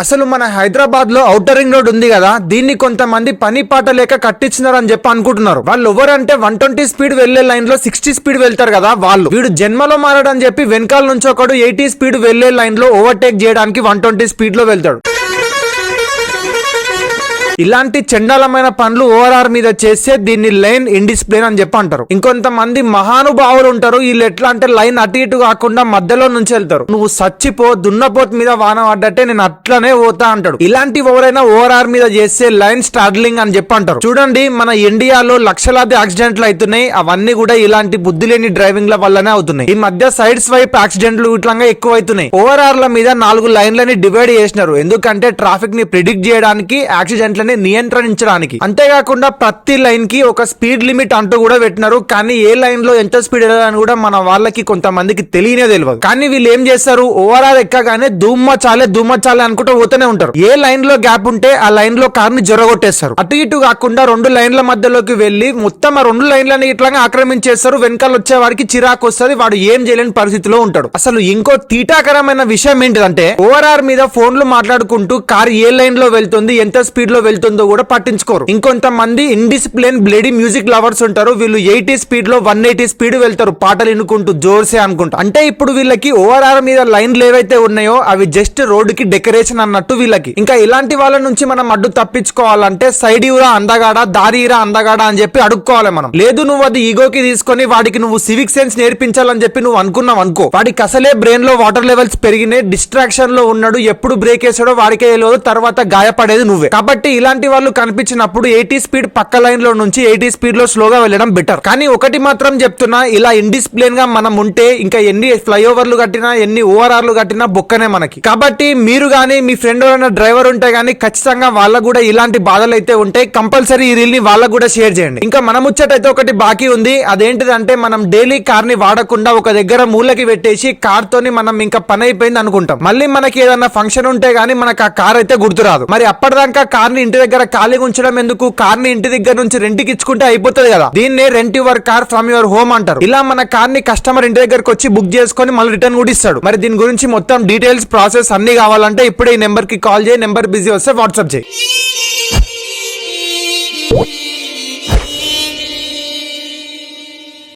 అసలు మన హైదరాబాద్ లో ఔటర్ రింగ్ రోడ్ ఉంది కదా, దీన్ని కొంతమంది పని పాట లేక కట్టించినారు అని చెప్పి అనుకుంటున్నారు. వాళ్ళు ఎవరంటే 120 స్పీడ్ వెళ్లే లైన్ లో 60 స్పీడ్ వెళ్తారు కదా వాళ్ళు. వీడు జన్మలో మారడని చెప్పి వెనకాల నుంచి ఒకడు 80 స్పీడ్ వెళ్లే లైన్ లో ఓవర్టేక్ చేయడానికి 120 స్పీడ్ లో వెళ్తాడు. ఇలాంటి చండాలమైన పనులు ఓఆర్ఆర్ మీద చేస్తే దీన్ని లైన్ ఇండిస్ప్లేన్ అని చెప్పి అంటారు. ఇంకొంతమంది మహానుభావులు ఉంటారు, వీళ్ళు ఎట్లా అంటే లైన్ అటు ఇటు కాకుండా మధ్యలో నుంచి వెళ్తారు. నువ్వు సచ్చిపో, దున్నపోతు మీద వాన పడ్డట్టే నేను అట్లనే పోతా అంటాడు. ఇలాంటి ఎవరైనా ఓఆర్ఆర్ మీద చేస్తే లైన్ స్టార్డ్లింగ్ అని చెప్పి అంటారు. చూడండి, మన ఇండియాలో లక్షలాది యాక్సిడెంట్లు అవుతున్నాయి. అవన్నీ కూడా ఇలాంటి బుద్ధి లేని డ్రైవింగ్ ల వల్లనే అవుతున్నాయి. ఈ మధ్య సైడ్ స్వైప్ యాక్సిడెంట్లు ఇట్లా ఎక్కువ అవుతున్నాయి. ఓఆర్ఆర్ ల మీద 4 లైన్లని డివైడ్ చేసినారు. ఎందుకంటే ట్రాఫిక్ ని ప్రిడిక్ట్ చేయడానికి, యాక్సిడెంట్లని నియంత్రించడానికి. అంతేకాకుండా ప్రతి లైన్ కి ఒక స్పీడ్ లిమిట్ అంటూ కూడా పెట్టినారు. కానీ ఏ లైన్ లో ఎంత స్పీడ్ వెళ్ళాలని కూడా మన వాళ్ళకి కొంతమందికి తెలియనే తెలియదు. కానీ వీళ్ళు ఏం చేస్తారు, ఓఆర్ఆర్ ఎక్కగానే దుమ్మచాలే అనుకుంటూ పోతూనే ఉంటారు. ఏ లైన్ లో గ్యాప్ ఉంటే ఆ లైన్ లో కార్ ని జొరగొట్టేస్తారు. అటు ఇటు కాకుండా 2 లైన్ల మధ్యలోకి వెళ్లి మొత్తం ఆ 2 లైన్లని ఇట్లాగా ఆక్రమించేస్తారు. వెనకాల వచ్చే వారికి చిరాకు వస్తుంది, వాడు ఏం చేయలేని పరిస్థితిలో ఉంటాడు. అసలు ఇంకో తీటాకరమైన విషయం ఏంటిదంటే, ఓఆర్ఆర్ మీద ఫోన్లు మాట్లాడుకుంటూ కార్ ఏ లైన్ లో వెళ్తుంది, ఎంత స్పీడ్ లో వెళ్తుందో కూడా పట్టించుకోరు. ఇంకొంతమంది ఇండిస్ప్లేన్ బ్లేడీ మ్యూజిక్ లవర్స్ ఉంటారు. వీళ్ళు 80 స్పీడ్ లో 180 స్పీడ్ వెళ్తారు, పాటలు వినుకుంటూ జోర్సే అనుకుంటా. అంటే ఇప్పుడు వీళ్ళకి ఓఆర్ఆర్ మీద లైన్లు ఏవైతే ఉన్నాయో అవి జస్ట్ రోడ్ కి డెకరేషన్ అన్నట్టు వీళ్ళకి. ఇంకా ఇలాంటి వాళ్ళ నుంచి మనం అడ్డు తప్పించుకోవాలంటే సైడ్ ఇవ్వరా అందగాడ, దారి ఇరా అందగాడ అని చెప్పి అడుక్కోవాలి మనం. లేదు నువ్వు అది ఈగోకి తీసుకొని వాడికి నువ్వు సివిక్ సెన్స్ నేర్పించాలని చెప్పి నువ్వు అనుకున్నావు అనుకో, వాడికి అసలే బ్రెయిన్ లో వాటర్ లెవెల్స్ పెరిగినాయి, డిస్ట్రాక్షన్ లో ఉన్నాడు, ఎప్పుడు బ్రేక్ వేసాడో వాడికే తెలియదు, తర్వాత గాయపడేది నువ్వే. కాబట్టి ఇలాంటి వాళ్ళు కనిపించినప్పుడు 80 స్పీడ్ పక్క లైన్ లో నుంచి 80 స్పీడ్ లో స్లోగా వెళ్ళడం బెటర్. కానీ ఒకటి మాత్రం చెప్తున్నా, ఇలా ఇండిస్ప్లేన్ గా మనం ఉంటే ఇంకా ఎన్ని ఫ్లైఓవర్లు కట్టినా, ఎన్ని ఓఆర్ఆర్లు కట్టినా బొక్కనే మనకి. కాబట్టి మీరు గానీ మీ ఫ్రెండ్ ఎవరైనా డ్రైవర్ ఉంటే గానీ ఖచ్చితంగా వాళ్ళకు కూడా ఇలాంటి బాధలు అయితే ఉంటాయి. కంపల్సరీ ఈ రీల్ ని వాళ్ళకు కూడా షేర్ చేయండి. ఇంకా మన ముచ్చటైతే ఒకటి బాకీ ఉంది. అదేంటిదంటే, మనం డైలీ కార్ ని వాడకుండా ఒక దగ్గర మూలకి పెట్టేసి కార్ తోని మనం ఇంకా పని అయిపోయింది అనుకుంటాం. మళ్ళీ మనకి ఏదన్నా ఫంక్షన్ ఉంటే గానీ మనకు ఆ కార్ అయితే గుర్తురాదు. మరి అప్పటిదాకా కార్ ని ఇంటి దగ్గర ఖాళీగా ఉంచడం ఎందుకు? కార్ ని ఇంటి దగ్గర నుంచి రెంట్కి ఇచ్చుకుంటే అయిపోతుంది కదా. దీన్నే rent your car from your home అంటారు. ఇలా మన కార్ ని కస్టమర్ ఇంటి దగ్గరకు వచ్చి బుక్ చేసుకొని మళ్ళీ రిటర్న్ కూడా ఇస్తాడు. మరి దీని గురించి మొత్తం డీటెయిల్స్, ప్రాసెస్ అన్ని కావాలంటే ఇప్పుడే ఈ నెంబర్ కి కాల్ చేయి. నెంబర్ బిజీ వస్తే వాట్సాప్ చేయి.